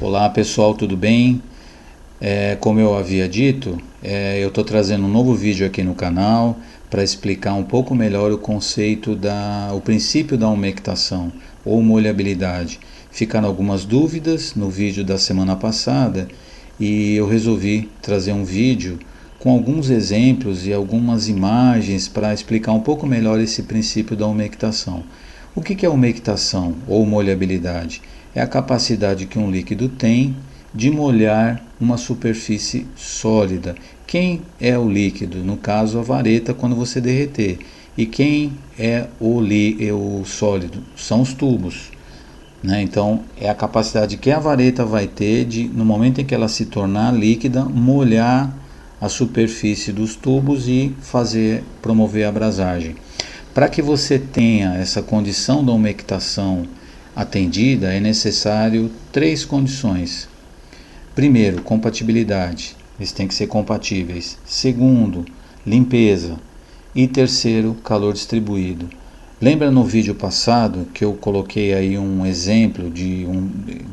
Olá pessoal, tudo bem? Como eu havia dito, eu estou trazendo um novo vídeo aqui no canal para explicar um pouco melhor o conceito o princípio da umectação ou molhabilidade. Ficaram algumas dúvidas no vídeo da semana passada e eu resolvi trazer um vídeo com alguns exemplos e algumas imagens para explicar um pouco melhor esse princípio da umectação. O que é umectação ou molhabilidade? É a capacidade que um líquido tem de molhar uma superfície sólida. Quem é o líquido? No caso, a vareta quando você derreter. E quem é o sólido? São os tubos. Então, é a capacidade que a vareta vai ter de, no momento em que ela se tornar líquida, molhar a superfície dos tubos e promover a abrasagem. Para que você tenha essa condição da umectação atendida, é necessário 3 condições. Primeiro, compatibilidade. Eles têm que ser compatíveis. Segundo, limpeza. E terceiro, calor distribuído. Lembra no vídeo passado que eu coloquei aí um exemplo de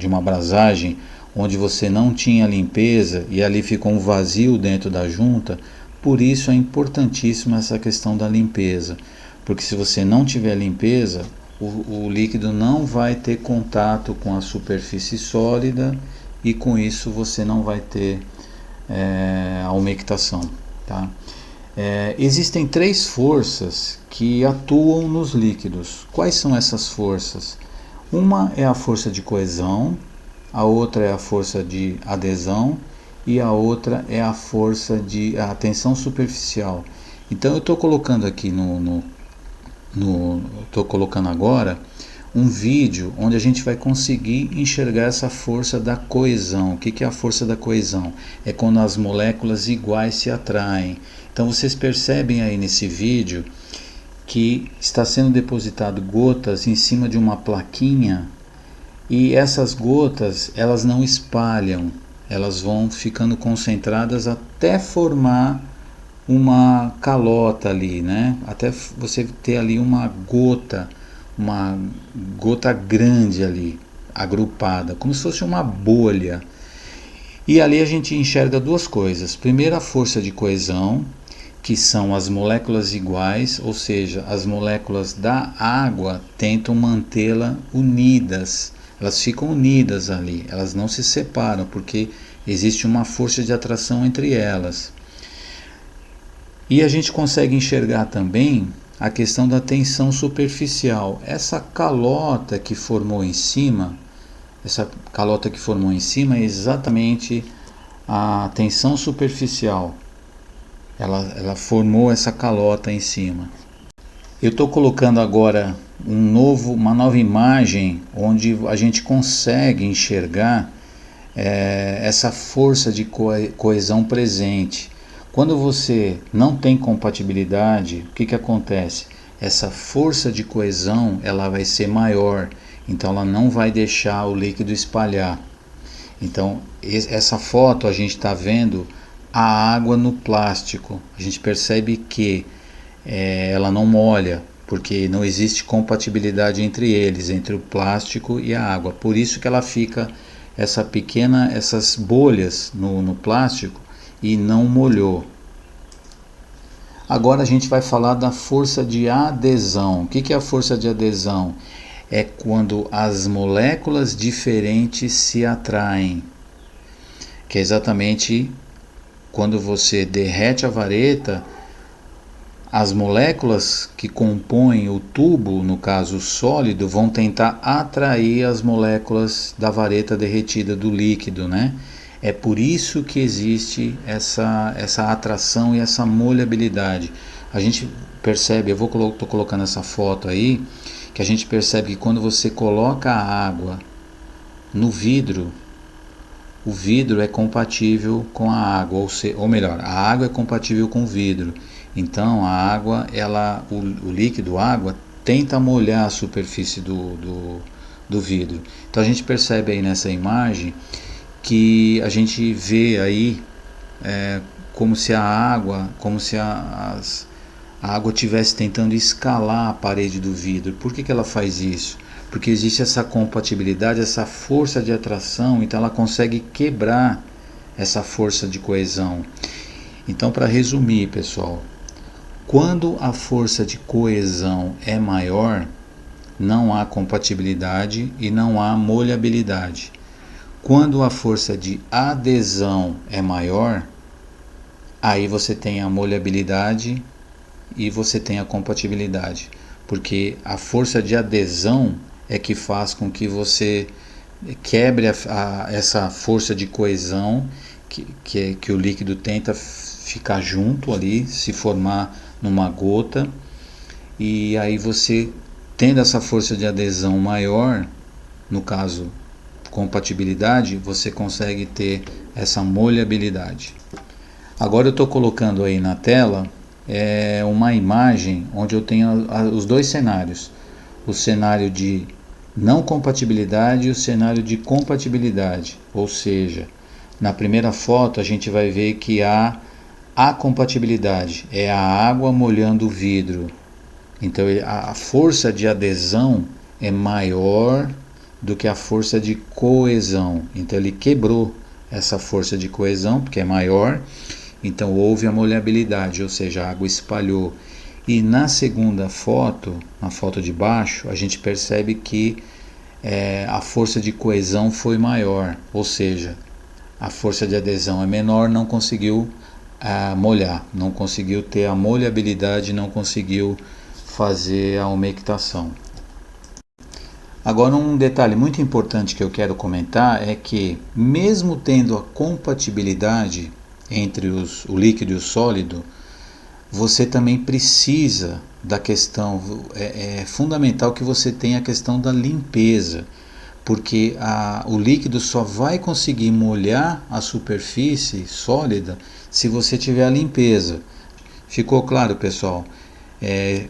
uma abrasagem onde você não tinha limpeza e ali ficou um vazio dentro da junta? Por isso é importantíssima essa questão da limpeza. Porque se você não tiver limpeza, o líquido não vai ter contato com a superfície sólida e com isso você não vai ter a umectação. Tá? Existem 3 forças que atuam nos líquidos. Quais são essas forças? Uma é a força de coesão, a outra é a força de adesão e a outra é a força de tensão superficial. Então eu estou colocando aqui estou colocando agora um vídeo onde a gente vai conseguir enxergar essa força da coesão. O que é a força da coesão? É quando as moléculas iguais se atraem. Então vocês percebem aí nesse vídeo que está sendo depositado gotas em cima de uma plaquinha e essas gotas elas não espalham, elas vão ficando concentradas até formar uma calota ali, né? Até você ter ali uma gota grande ali, agrupada, como se fosse uma bolha. E ali a gente enxerga 2 coisas. Primeiro, a força de coesão, que são as moléculas iguais, ou seja, as moléculas da água tentam mantê-la unidas. Elas ficam unidas ali, elas não se separam, porque existe uma força de atração entre elas. E a gente consegue enxergar também a questão da tensão superficial. Essa calota que formou em cima, é exatamente a tensão superficial. Ela formou essa calota em cima. Eu estou colocando agora uma nova imagem onde a gente consegue enxergar essa força de coesão presente. Quando você não tem compatibilidade, o que acontece? Essa força de coesão ela vai ser maior, então ela não vai deixar o líquido espalhar. Então essa foto a gente está vendo a água no plástico. A gente percebe que ela não molha, porque não existe compatibilidade entre eles, entre o plástico e a água. Por isso que ela fica essas bolhas no plástico e não molhou. Agora a gente vai falar da força de adesão. O que é a força de adesão? É quando as moléculas diferentes se atraem, que é exatamente quando você derrete a vareta, as moléculas que compõem o tubo, no caso sólido, vão tentar atrair as moléculas da vareta derretida do líquido, né? É por isso que existe essa atração e essa molhabilidade. A gente percebe, estou colocando essa foto aí, que a gente percebe que quando você coloca a água no vidro, o vidro é compatível com a água, ou melhor, a água é compatível com o vidro. Então a água, o líquido, a água, tenta molhar a superfície do vidro. Então a gente percebe aí nessa imagem que a gente vê aí como se a água estivesse tentando escalar a parede do vidro. Por que ela faz isso? porque existe essa compatibilidade, essa força de atração, então ela consegue quebrar essa força de coesão. Então, para resumir, pessoal, quando a força de coesão é maior, não há compatibilidade e não há molhabilidade. Quando a força de adesão é maior, aí você tem a molhabilidade e você tem a compatibilidade, porque a força de adesão é que faz com que você quebre essa força de coesão que o líquido tenta ficar junto ali, se formar numa gota, e aí você, tendo essa força de adesão maior, no caso compatibilidade, você consegue ter essa molhabilidade. Agora eu estou colocando aí na tela uma imagem onde eu tenho os dois cenários, o cenário de não compatibilidade e o cenário de compatibilidade, ou seja, na primeira foto a gente vai ver que há a compatibilidade, é a água molhando o vidro, então a força de adesão é maior do que a força de coesão, então ele quebrou essa força de coesão porque é maior, então houve a molhabilidade, ou seja, a água espalhou. E na segunda foto, na foto de baixo, a gente percebe que a força de coesão foi maior, ou seja, a força de adesão é menor, não conseguiu molhar, não conseguiu ter a molhabilidade, não conseguiu fazer a umectação. Agora, um detalhe muito importante que eu quero comentar é que, mesmo tendo a compatibilidade entre o líquido e o sólido, você também precisa da questão, é fundamental que você tenha a questão da limpeza, porque o líquido só vai conseguir molhar a superfície sólida se você tiver a limpeza. Ficou claro, pessoal?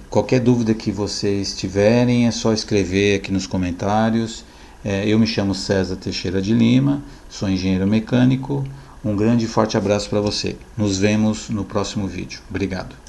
Qualquer dúvida que vocês tiverem é só escrever aqui nos comentários. Eu me chamo César Teixeira de Lima, sou engenheiro mecânico. Um grande e forte abraço para você. Nos vemos no próximo vídeo. Obrigado.